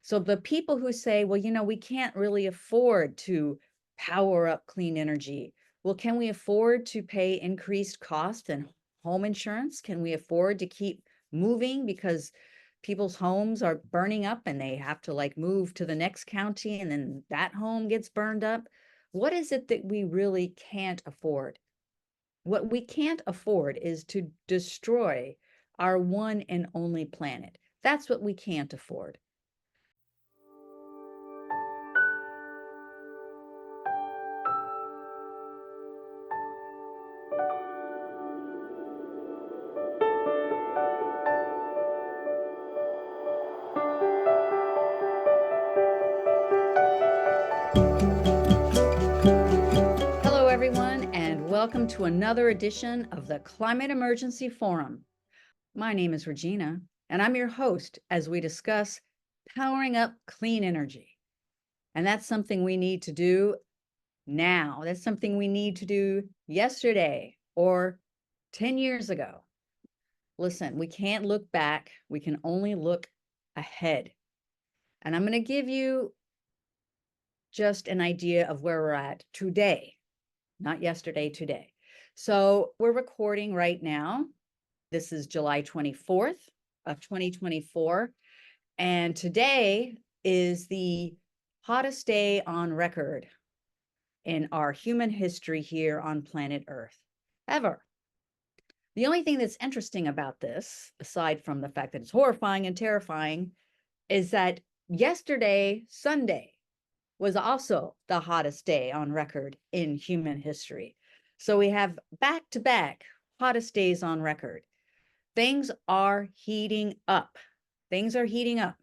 So the people who say, well, we can't really afford to power up clean energy. Well, can we afford to pay increased cost and home insurance? Can we afford to keep moving because people's homes are burning up and they have to move to the next county and then that home gets burned up? What is it that we really can't afford? What we can't afford is to destroy our one and only planet. That's what we can't afford. Hello, everyone, and welcome to another edition of the Climate Emergency Forum. My name is Regina, and I'm your host as we discuss powering up clean energy. And that's something we need to do now. That's something we need to do yesterday or 10 years ago. Listen, we can't look back. We can only look ahead. And I'm going to give you just an idea of where we're at today, not yesterday, today. So we're recording right now. This is July 24th of 2024. And today is the hottest day on record in our human history here on planet Earth ever. The only thing that's interesting about this, aside from the fact that it's horrifying and terrifying, is that yesterday, Sunday, was also the hottest day on record in human history. So we have back-to-back hottest days on record. Things are heating up. Things are heating up.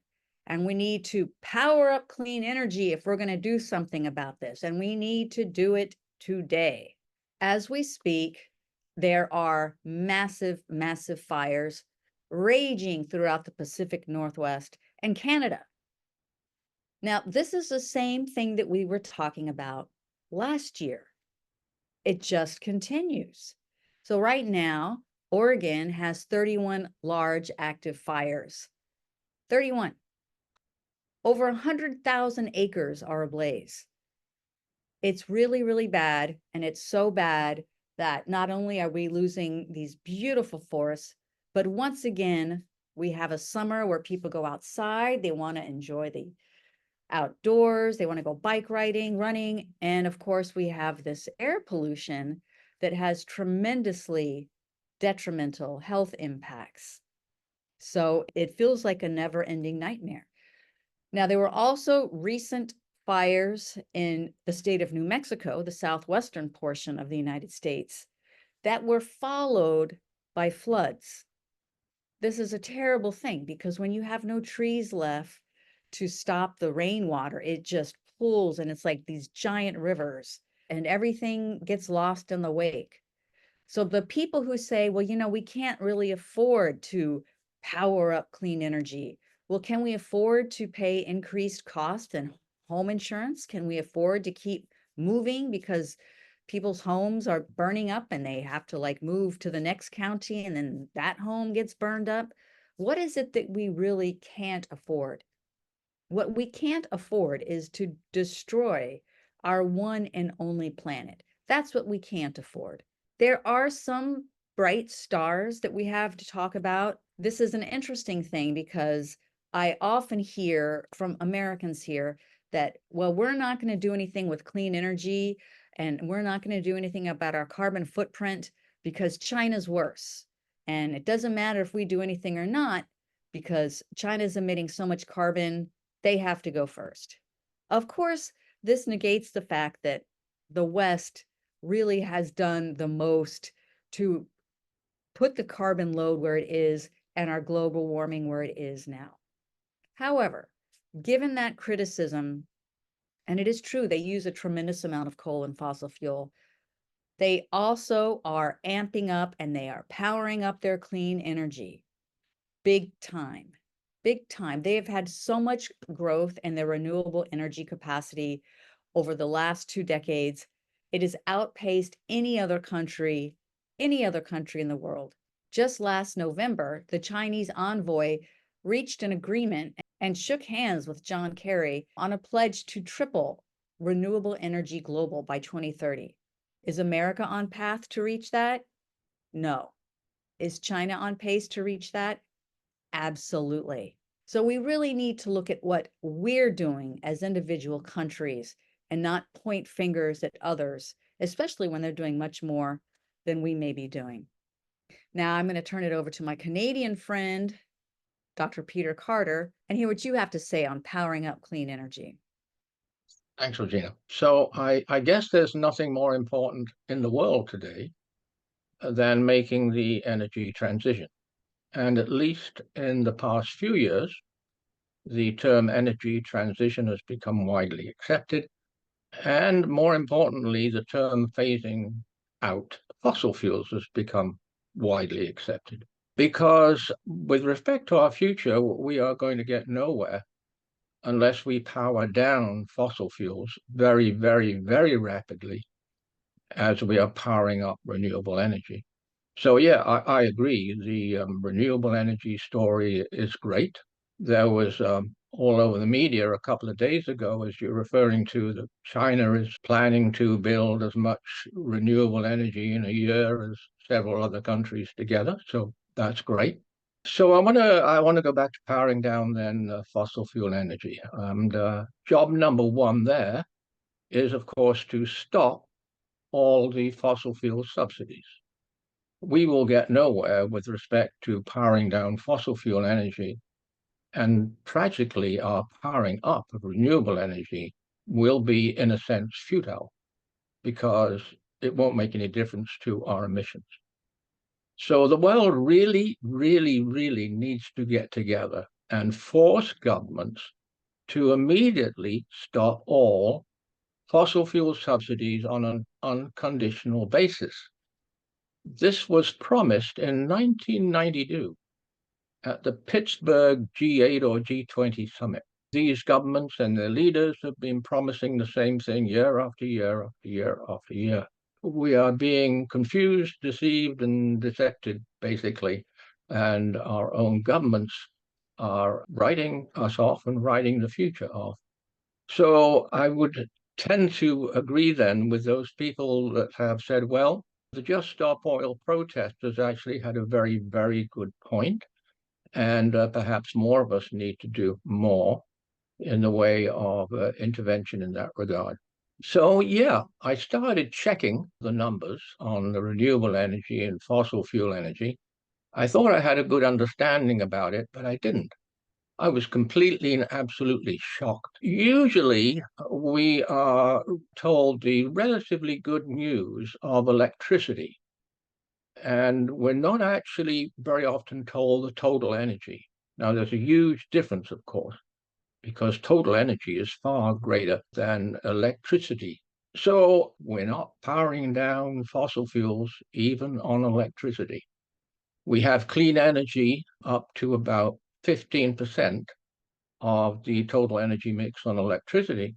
And we need to power up clean energy if we're going to do something about this. And we need to do it today. As we speak, there are massive, massive fires raging throughout the Pacific Northwest and Canada. Now, this is the same thing that we were talking about last year. It just continues. So right now, Oregon has 31 large active fires. 31. Over 100,000 acres are ablaze. It's really, really bad. And it's so bad that not only are we losing these beautiful forests, but once again, we have a summer where people go outside. They want to enjoy the outdoors. They want to go bike riding, running. And of course, we have this air pollution that has tremendously detrimental health impacts. So it feels like a never-ending nightmare. Now, there were also recent fires in the state of New Mexico, the southwestern portion of the United States, that were followed by floods. This is a terrible thing because when you have no trees left to stop the rainwater, it just pools and it's like these giant rivers and everything gets lost in the wake. So the people who say, well, we can't really afford to power up clean energy. Well, can we afford to pay increased cost and home insurance? Can we afford to keep moving because people's homes are burning up and they have to move to the next county and then that home gets burned up? What is it that we really can't afford? What we can't afford is to destroy our one and only planet. That's what we can't afford. There are some bright stars that we have to talk about. This is an interesting thing because I often hear from Americans here that, well, we're not going to do anything with clean energy and we're not going to do anything about our carbon footprint because China's worse. And it doesn't matter if we do anything or not because China's emitting so much carbon, they have to go first. Of course, this negates the fact that the West really has done the most to put the carbon load where it is and our global warming where it is now. However, given that criticism, and it is true, they use a tremendous amount of coal and fossil fuel, they also are amping up and they are powering up their clean energy big time. Big time. They have had so much growth in their renewable energy capacity over the last 2 decades. It has outpaced any other country in the world. Just last November, the Chinese envoy reached an agreement and shook hands with John Kerry on a pledge to triple renewable energy global by 2030. Is America on path to reach that? No. Is China on pace to reach that? Absolutely. So we really need to look at what we're doing as individual countries and not point fingers at others, especially when they're doing much more than we may be doing. Now I'm going to turn it over to my Canadian friend, Dr. Peter Carter, and hear what you have to say on powering up clean energy. Thanks, Regina. So I guess there's nothing more important in the world today than making the energy transition. And at least in the past few years, the term energy transition has become widely accepted. And more importantly, the term phasing out fossil fuels has become widely accepted. Because with respect to our future, we are going to get nowhere unless we power down fossil fuels very, very, very rapidly as we are powering up renewable energy. So yeah, I agree. The renewable energy story is great. There was all over the media a couple of days ago, as you're referring to, that China is planning to build as much renewable energy in a year as several other countries together. So that's great. So I want to go back to powering down then fossil fuel energy. And job number one there is, of course, to stop all the fossil fuel subsidies. We will get nowhere with respect to powering down fossil fuel energy. And tragically, our powering up of renewable energy will be, in a sense, futile because it won't make any difference to our emissions. So the world really, really, really needs to get together and force governments to immediately stop all fossil fuel subsidies on an unconditional basis. This was promised in 1992 at the Pittsburgh G8 or G20 summit. These governments and their leaders have been promising the same thing year after year after year after year. We are being confused, deceived, and decepted, basically, and our own governments are writing us off and writing the future off. So I would tend to agree then with those people that have said, well, the Just Stop Oil protesters actually had a very, very good point, and perhaps more of us need to do more in the way of intervention in that regard. So, yeah, I started checking the numbers on the renewable energy and fossil fuel energy. I thought I had a good understanding about it, but I didn't. I was completely and absolutely shocked. Usually, we are told the relatively good news of electricity, and we're not actually very often told the total energy. Now, there's a huge difference, of course, because total energy is far greater than electricity. So we're not powering down fossil fuels even on electricity. We have clean energy up to about 15% of the total energy mix on electricity.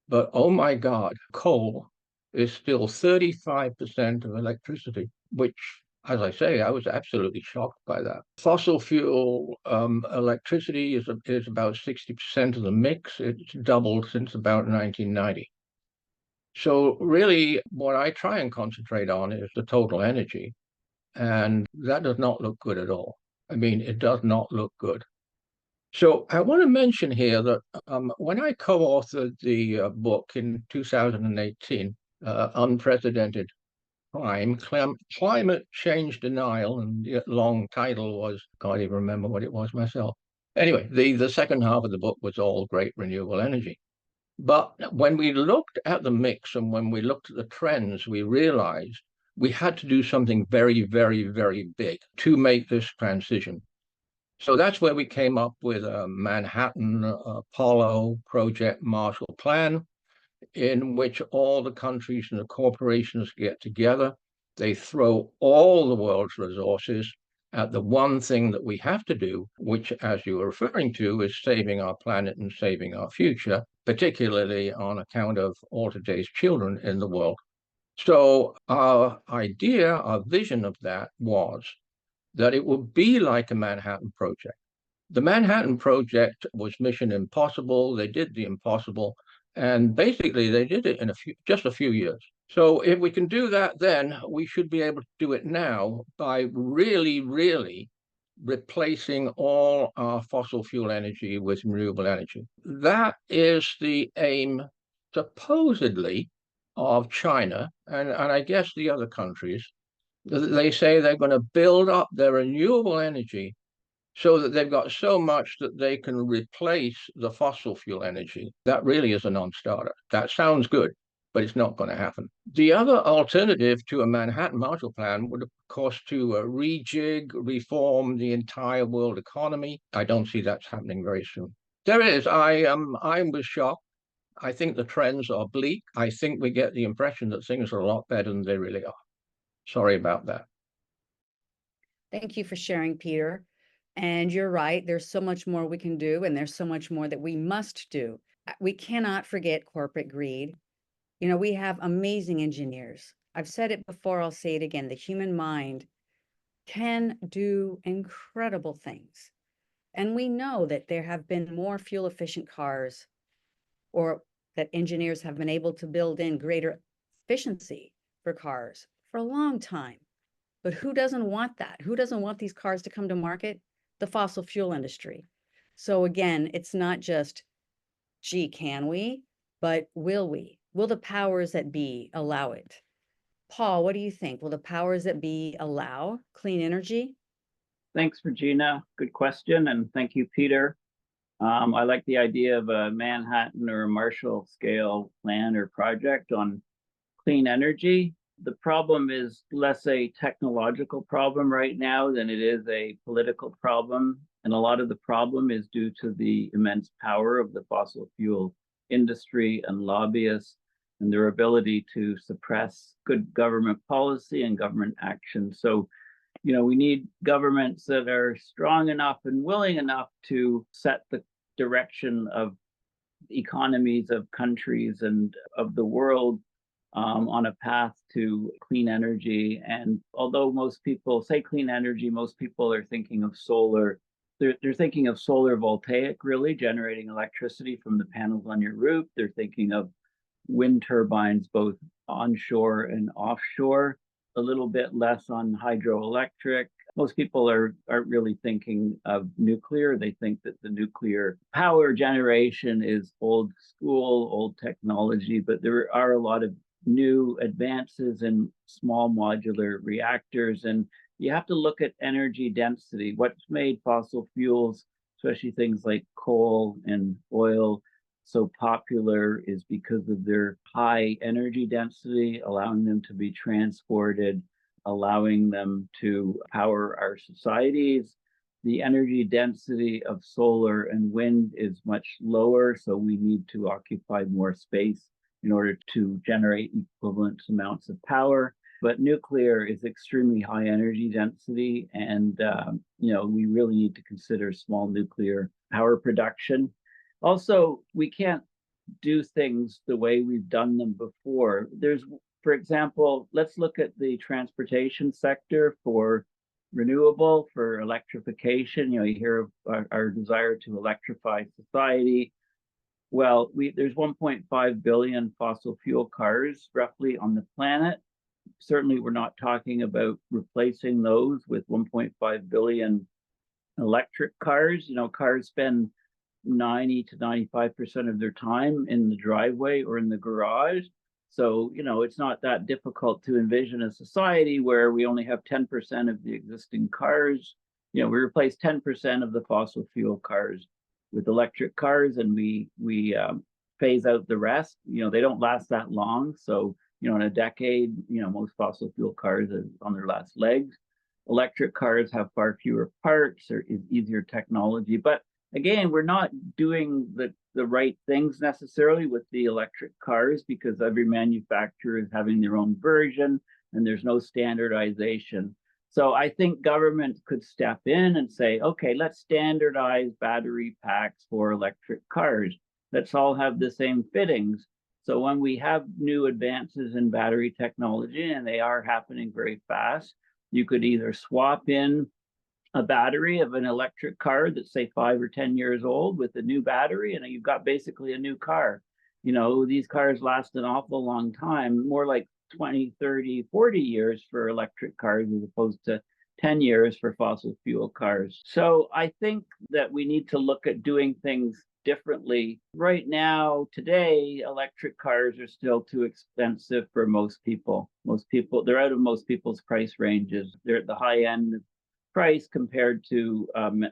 But oh my God, coal is still 35% of electricity, which, as I say, I was absolutely shocked by that. Fossil fuel electricity is about 60% of the mix. It's doubled since about 1990. So really, what I try and concentrate on is the total energy, and that does not look good at all. I mean, it does not look good. So I want to mention here that when I co-authored the book in 2018, Unprecedented Climate Change Denial, and the long title was, can't even remember what it was myself. Anyway, the second half of the book was all great renewable energy. But when we looked at the mix and when we looked at the trends, we realized we had to do something very, very, very big to make this transition. So that's where we came up with a Manhattan Apollo Project Marshall Plan, in which all the countries and the corporations get together. They throw all the world's resources at the one thing that we have to do, which, as you were referring to, is saving our planet and saving our future, particularly on account of all today's children in the world. So our idea, our vision of that was that it would be like a Manhattan Project. The Manhattan Project was mission impossible. They did the impossible, and basically they did it in just a few years. So if we can do that, then we should be able to do it now by really, really replacing all our fossil fuel energy with renewable energy. That is the aim, supposedly, of China and I guess the other countries. They say they're going to build up their renewable energy so that they've got so much that they can replace the fossil fuel energy. That really is a non-starter. That sounds good, but it's not going to happen. The other alternative to a Manhattan Marshall Plan would, of course, to rejig, reform the entire world economy. I don't see that's happening very soon. There it is. I was shocked. I think the trends are bleak. I think we get the impression that things are a lot better than they really are. Sorry about that. Thank you for sharing, Peter. And you're right, there's so much more we can do, and there's so much more that we must do. We cannot forget corporate greed. You know, we have amazing engineers. I've said it before, I'll say it again. The human mind can do incredible things. And we know that there have been more fuel efficient cars, or that engineers have been able to build in greater efficiency for cars for a long time. But who doesn't want that? Who doesn't want these cars to come to market? The fossil fuel industry. So again, it's not just, gee, can we? But will we? Will the powers that be allow it? Paul, what do you think? Will the powers that be allow clean energy? Thanks, Regina. Good question. And thank you, Peter. I like the idea of a Manhattan or a Marshall scale plan or project on clean energy. The problem is less a technological problem right now than it is a political problem. And a lot of the problem is due to the immense power of the fossil fuel industry and lobbyists and their ability to suppress good government policy and government action. So, we need governments that are strong enough and willing enough to set the direction of economies of countries and of the world on a path to clean energy. And although most people say clean energy, most people are thinking of solar. They're thinking of solar voltaic, really, generating electricity from the panels on your roof. They're thinking of wind turbines, both onshore and offshore, a little bit less on hydroelectric. Most people aren't really thinking of nuclear. They think that the nuclear power generation is old school, old technology, but there are a lot of new advances in small modular reactors. And you have to look at energy density. What's made fossil fuels, especially things like coal and oil, so popular is because of their high energy density, allowing them to be transported, allowing them to power our societies. The energy density of solar and wind is much lower, so we need to occupy more space in order to generate equivalent amounts of power. But nuclear is extremely high energy density, and we really need to consider small nuclear power production. Also, we can't do things the way we've done them before. For example, let's look at the transportation sector for renewable, for electrification. You hear of our desire to electrify society. Well, there's 1.5 billion fossil fuel cars roughly on the planet. Certainly, we're not talking about replacing those with 1.5 billion electric cars. Cars spend 90 to 95% of their time in the driveway or in the garage. So, it's not that difficult to envision a society where we only have 10% of the existing cars. We replace 10% of the fossil fuel cars with electric cars, and we phase out the rest. They don't last that long. So, in a decade, most fossil fuel cars are on their last legs. Electric cars have far fewer parts, or is easier technology. But again, we're not doing the right things necessarily with the electric cars, because every manufacturer is having their own version and there's no standardization. So I think government could step in and say, okay, let's standardize battery packs for electric cars. Let's all have the same fittings. So when we have new advances in battery technology, and they are happening very fast, you could either swap in a battery of an electric car that's say 5 or 10 years old with a new battery, and you've got basically a new car. You know, these cars last an awful long time, more like 20, 30, 40 years for electric cars as opposed to 10 years for fossil fuel cars. So I think that we need to look at doing things differently. Right now, today, electric cars are still too expensive for most people. Most people, they're out of most people's price ranges. They're at the high end price compared to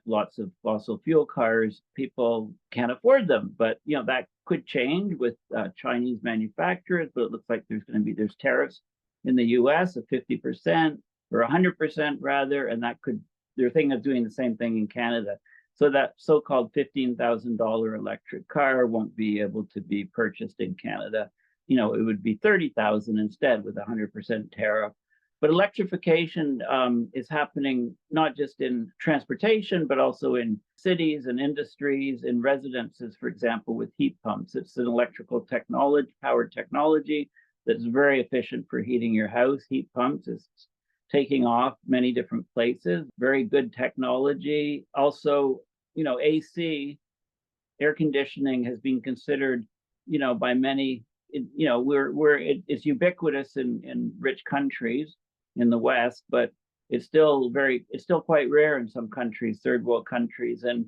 lots of fossil fuel cars. People can't afford them, but you know that could change with Chinese manufacturers. But it looks like there's tariffs in the U.S. of 50% or 100% rather, and that could they're thinking of doing the same thing in Canada. So that so-called $15,000 electric car won't be able to be purchased in Canada. You know, it would be 30,000 instead with a 100% tariff. But electrification is happening not just in transportation, but also in cities and industries, in residences, for example, with heat pumps. It's an electrical technology, powered technology that's very efficient for heating your house. Heat pumps is taking off many different places. Very good technology. Also, you know, AC, air conditioning has been considered, you know, by many, you know, it's ubiquitous in rich countries in the West, but it's still quite rare in some countries, third world countries. And,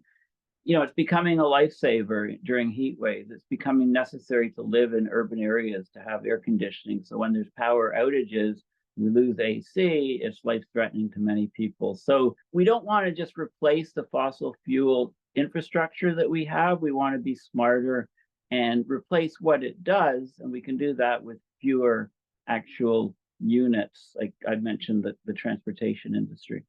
you know, it's becoming a lifesaver during heat waves. It's becoming necessary to live in urban areas to have air conditioning. So when there's power outages, we lose AC, it's life-threatening to many people. So we don't want to just replace the fossil fuel infrastructure that we have. We want to be smarter and replace what it does. And we can do that with fewer actual units, like I mentioned, the transportation industry.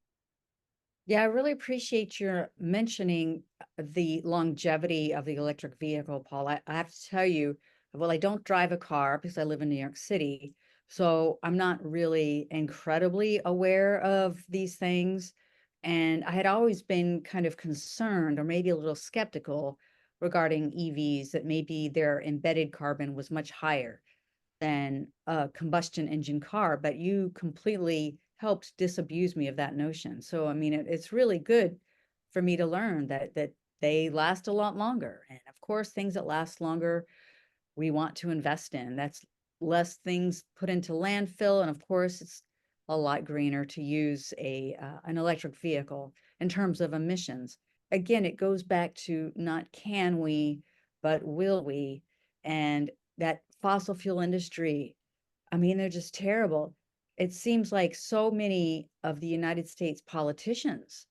Yeah, I really appreciate your mentioning the longevity of the electric vehicle, Paul. I have to tell you, well, I don't drive a car because I live in New York City. So I'm not really incredibly aware of these things. And I had always been kind of concerned or maybe a little skeptical regarding EVs, that maybe their embedded carbon was much higher than a combustion engine car, but you completely helped disabuse me of that notion. So, I mean, it's really good for me to learn that they last a lot longer. And of course, things that last longer, we want to invest in. That's less things put into landfill. And of course, it's a lot greener to use an electric vehicle in terms of emissions. Again, it goes back to not can we, but will we? And that fossil fuel industry, I mean, they're just terrible. It seems like so many of the United States politicians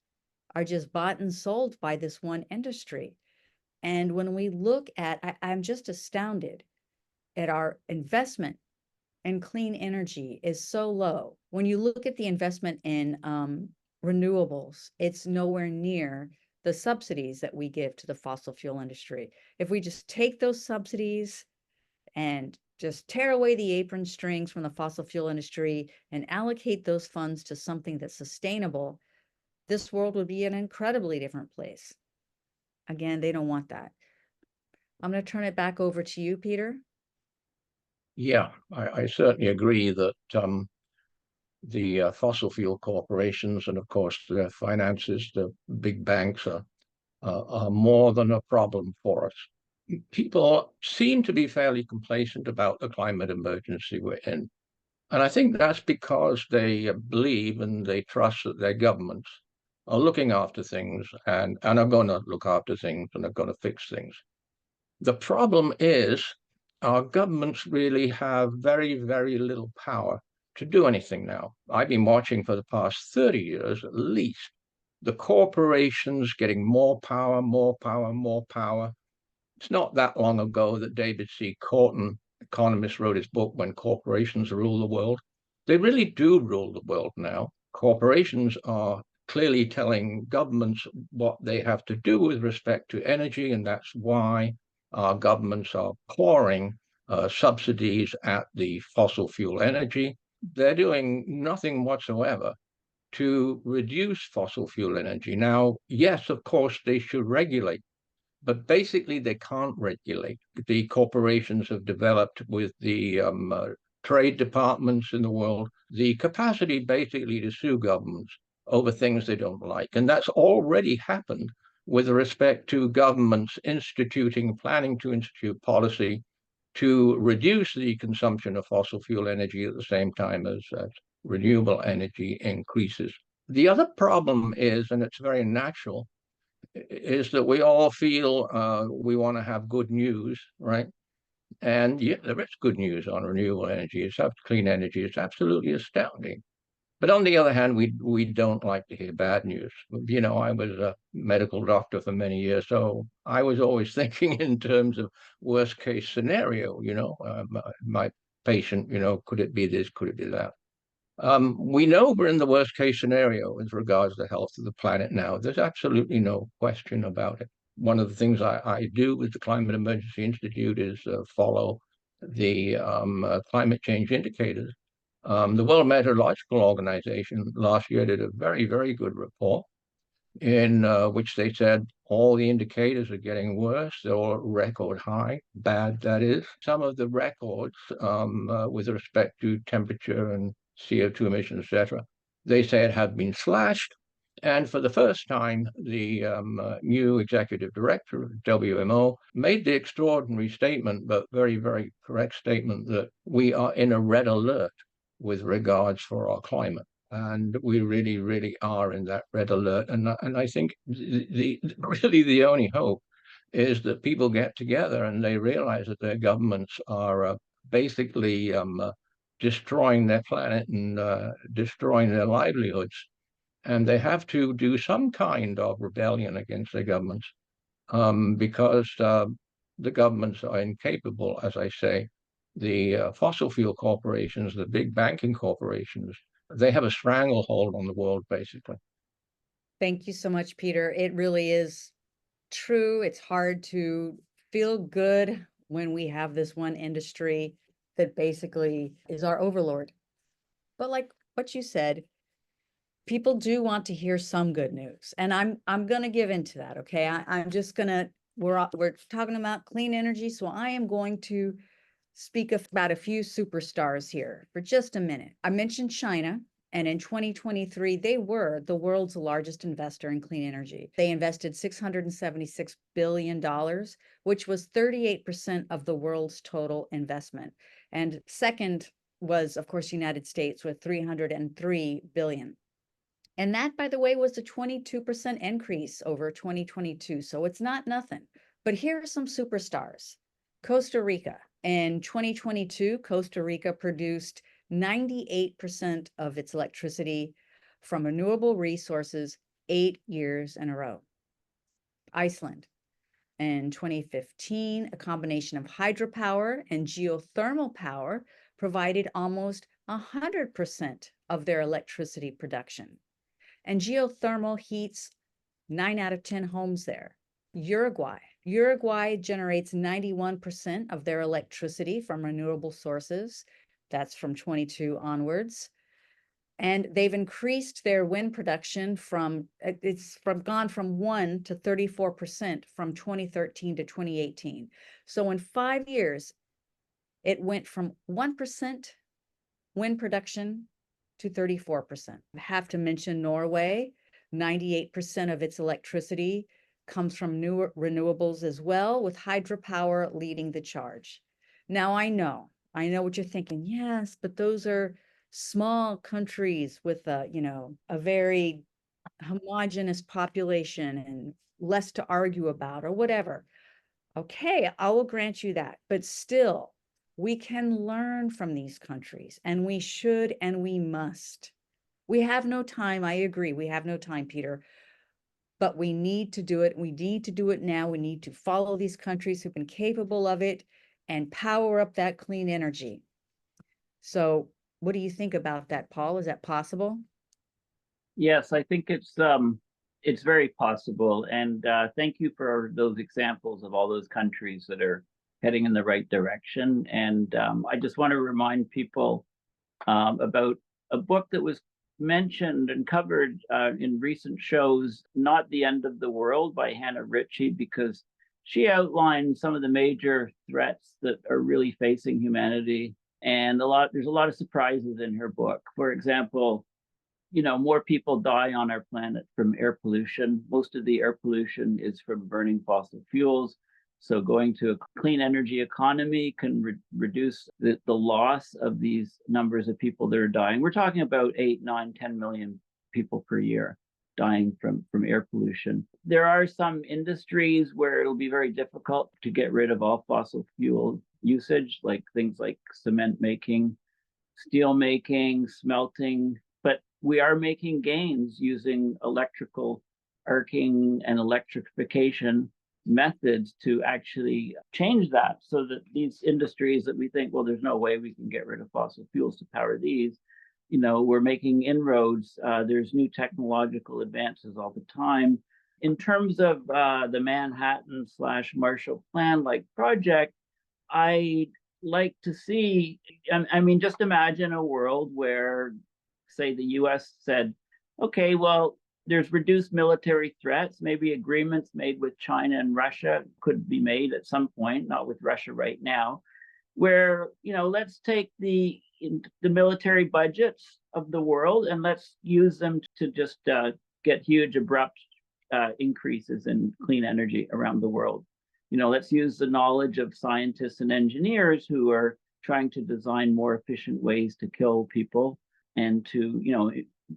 are just bought and sold by this one industry. And when we look at, I'm just astounded at our investment in clean energy is so low. When you look at the investment in renewables, it's nowhere near the subsidies that we give to the fossil fuel industry. If we just take those subsidies and just tear away the apron strings from the fossil fuel industry and allocate those funds to something that's sustainable, this world would be an incredibly different place. Again, they don't want that. I'm going to turn it back over to you, Peter. Yeah, I certainly agree that the fossil fuel corporations and, of course, their finances, the big banks are more than a problem for us. People seem to be fairly complacent about the climate emergency we're in. And I think that's because they believe and they trust that their governments are looking after things and are going to look after things and are going to fix things. The problem is our governments really have very, very little power to do anything now. I've been watching for the past 30 years at least, the corporations getting more power, more power, more power. It's not that long ago that David C. Corton, economist, wrote his book, When Corporations Rule the World. They really do rule the world now. Corporations are clearly telling governments what they have to do with respect to energy, and that's why our governments are pouring subsidies at the fossil fuel energy. They're doing nothing whatsoever to reduce fossil fuel energy. Now, yes, of course, they should regulate, but basically they can't regulate. The corporations have developed with the trade departments in the world the capacity basically to sue governments over things they don't like. And that's already happened with respect to governments planning to institute policy to reduce the consumption of fossil fuel energy at the same time as renewable energy increases. The other problem is, and it's very natural, is that we all feel we want to have good news, right? And yeah, there is good news on renewable energy. It's clean energy. It's absolutely astounding. But on the other hand, we don't like to hear bad news. You know, I was a medical doctor for many years, so I was always thinking in terms of worst case scenario. You know, my patient, you know, could it be this? Could it be that? We know we're in the worst case scenario as regards the health of the planet now. There's absolutely no question about it. One of the things I do with the Climate Emergency Institute is follow the climate change indicators. The World Meteorological Organization last year did a very, very good report in which they said all the indicators are getting worse. They're all record high, bad that is. Some of the records with respect to temperature and CO2 emissions, etc., they say it have been slashed. And for the first time, the new executive director of WMO made the extraordinary statement, but very, very correct statement, that we are in a red alert with regards for our climate. And we really, really are in that red alert. And I think really the only hope is that people get together and they realize that their governments are basically destroying their planet and destroying their livelihoods. And they have to do some kind of rebellion against their governments because the governments are incapable, as I say. The fossil fuel corporations, the big banking corporations, they have a stranglehold on the world, basically. Thank you so much, Peter. It really is true. It's hard to feel good when we have this one industry that basically is our overlord. But like what you said, people do want to hear some good news, and I'm going to give into that. Okay, I'm just gonna we're talking about clean energy, so I am going to speak about a few superstars here for just a minute. I mentioned China, and in 2023, they were the world's largest investor in clean energy. They invested $676 billion, which was 38% of the world's total investment. And second was, of course, United States with $303 billion. And that, by the way, was a 22% increase over 2022. So it's not nothing. But here are some superstars. Costa Rica. In 2022, Costa Rica produced 98% of its electricity from renewable resources 8 years in a row. Iceland. In 2015, a combination of hydropower and geothermal power provided almost 100% of their electricity production. And geothermal heats 9 out of 10 homes there. Uruguay generates 91% of their electricity from renewable sources. That's from 22 onwards. And they've increased their wind production gone from 1 to 34% from 2013 to 2018. So in 5 years, it went from 1% wind production to 34%. I have to mention Norway. 98% of its electricity comes from new renewables as well, with hydropower leading the charge. Now, I know what you're thinking. Yes, but those are small countries with a very homogeneous population and less to argue about or whatever. Okay, I will grant you that, but still, we can learn from these countries, and we should and we must. We have no time. I agree. We have no time, Peter, but we need to do it. We need to do it now. We need to follow these countries who've been capable of it and power up that clean energy. So what do you think about that, Paul? Is that possible? Yes, I think it's very possible. And thank you for those examples of all those countries that are heading in the right direction. And I just want to remind people about a book that was mentioned and covered in recent shows, Not the End of the World by Hannah Ritchie, because she outlined some of the major threats that are really facing humanity. And there's a lot of surprises in her book. For example, more people die on our planet from air pollution. Most of the air pollution is from burning fossil fuels. So going to a clean energy economy can reduce the loss of these numbers of people that are dying. We're talking about 8, 9, 10 million people per year dying from air pollution. There are some industries where it'll be very difficult to get rid of all fossil fuel usage, like things like cement making, steel making, smelting, but we are making gains using electrical arcing and electrification methods to actually change that, so that these industries that we think, well, there's no way we can get rid of fossil fuels to power these, we're making inroads. There's new technological advances all the time. In terms of the Manhattan / Marshall Plan like project, I like to see, I mean, just imagine a world where, say, the US said, okay, well, there's reduced military threats, maybe agreements made with China and Russia could be made at some point, not with Russia right now, where, let's take the military budgets of the world and let's use them to just get huge abrupt increases in clean energy around the world. Let's use the knowledge of scientists and engineers who are trying to design more efficient ways to kill people and to,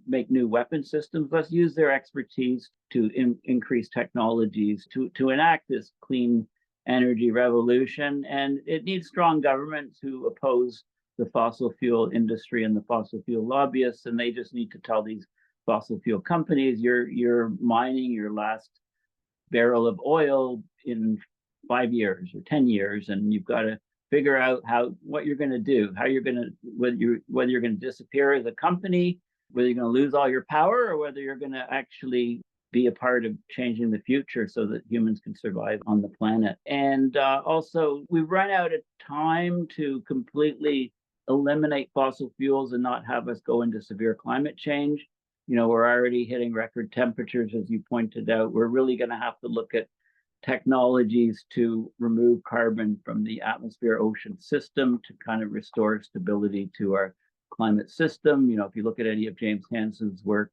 make new weapon systems. Let's use their expertise to increase technologies to enact this clean energy revolution. And it needs strong governments who oppose the fossil fuel industry and the fossil fuel lobbyists. And they just need to tell these fossil fuel companies, you're mining your last barrel of oil in 5 years or 10 years, and you've got to figure out what you're going to do, how you're going to, whether you're going to disappear as a company, whether you're going to lose all your power, or whether you're going to actually be a part of changing the future so that humans can survive on the planet. And also, we've run out of time to completely eliminate fossil fuels and not have us go into severe climate change. We're already hitting record temperatures, as you pointed out. We're really going to have to look at technologies to remove carbon from the atmosphere ocean system to kind of restore stability to our climate system. If you look at any of James Hansen's work,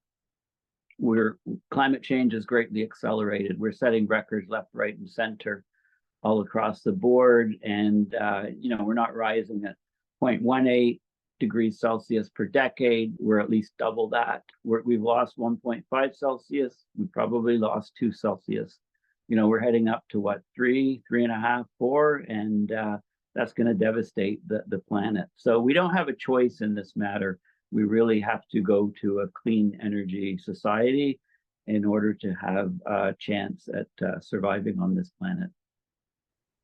climate change is greatly accelerated. We're setting records left, right, and center all across the board. And, we're not rising at 0.18 degrees Celsius per decade. We're at least double that. We've lost 1.5 Celsius. We probably lost 2 Celsius. We're heading up to what, 3, 3.5, 4, and that's going to devastate the planet. So we don't have a choice in this matter. We really have to go to a clean energy society in order to have a chance at surviving on this planet.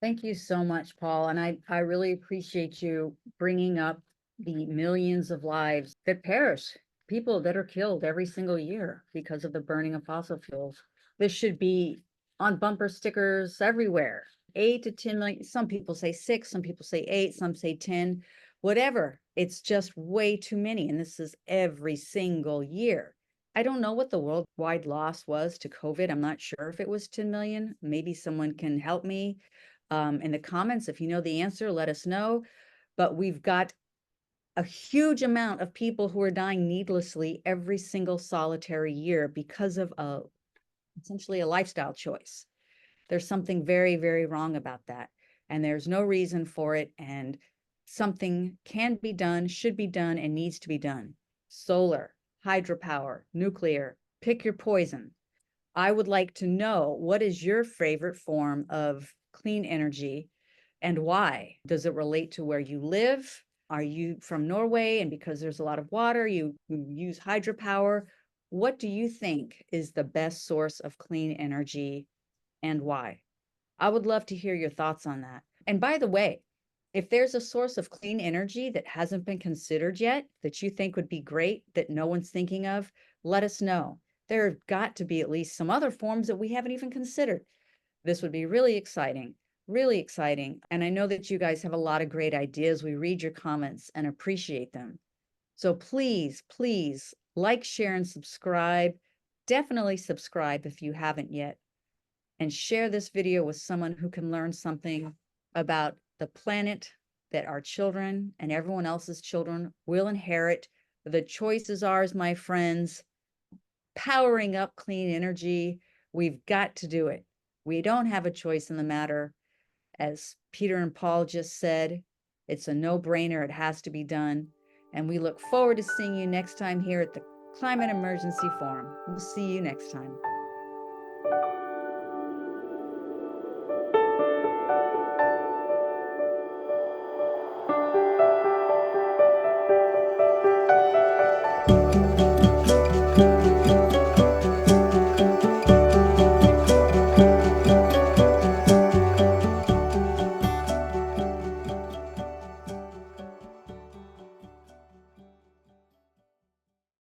Thank you so much, Paul. And I really appreciate you bringing up the millions of lives that perish, people that are killed every single year because of the burning of fossil fuels. This should be on bumper stickers everywhere. 8 to 10 million. Some people say 6, some people say 8, some say 10, whatever. It's just way too many. And this is every single year. I don't know what the worldwide loss was to COVID. I'm not sure if it was 10 million. Maybe someone can help me in the comments. If you know the answer, let us know. But we've got a huge amount of people who are dying needlessly every single solitary year because of essentially a lifestyle choice. There's something very, very wrong about that. And there's no reason for it. And something can be done, should be done, and needs to be done. Solar, hydropower, nuclear, pick your poison. I would like to know, what is your favorite form of clean energy and why? Does it relate to where you live? Are you from Norway, and because there's a lot of water, you use hydropower? What do you think is the best source of clean energy and why? I would love to hear your thoughts on that. And by the way, if there's a source of clean energy that hasn't been considered yet, that you think would be great, that no one's thinking of, let us know. There have got to be at least some other forms that we haven't even considered. This would be really exciting. Really exciting. And I know that you guys have a lot of great ideas. We read your comments and appreciate them. So please, please like, share, and subscribe. Definitely subscribe if you haven't yet. And share this video with someone who can learn something about the planet that our children and everyone else's children will inherit The choice is ours, my friends. Powering up clean energy. We've got to do it. We don't have a choice in the matter. As Peter and Paul just said, it's a no-brainer. It has to be done. And we look forward to seeing you next time here at the Climate Emergency Forum. We'll see you next time.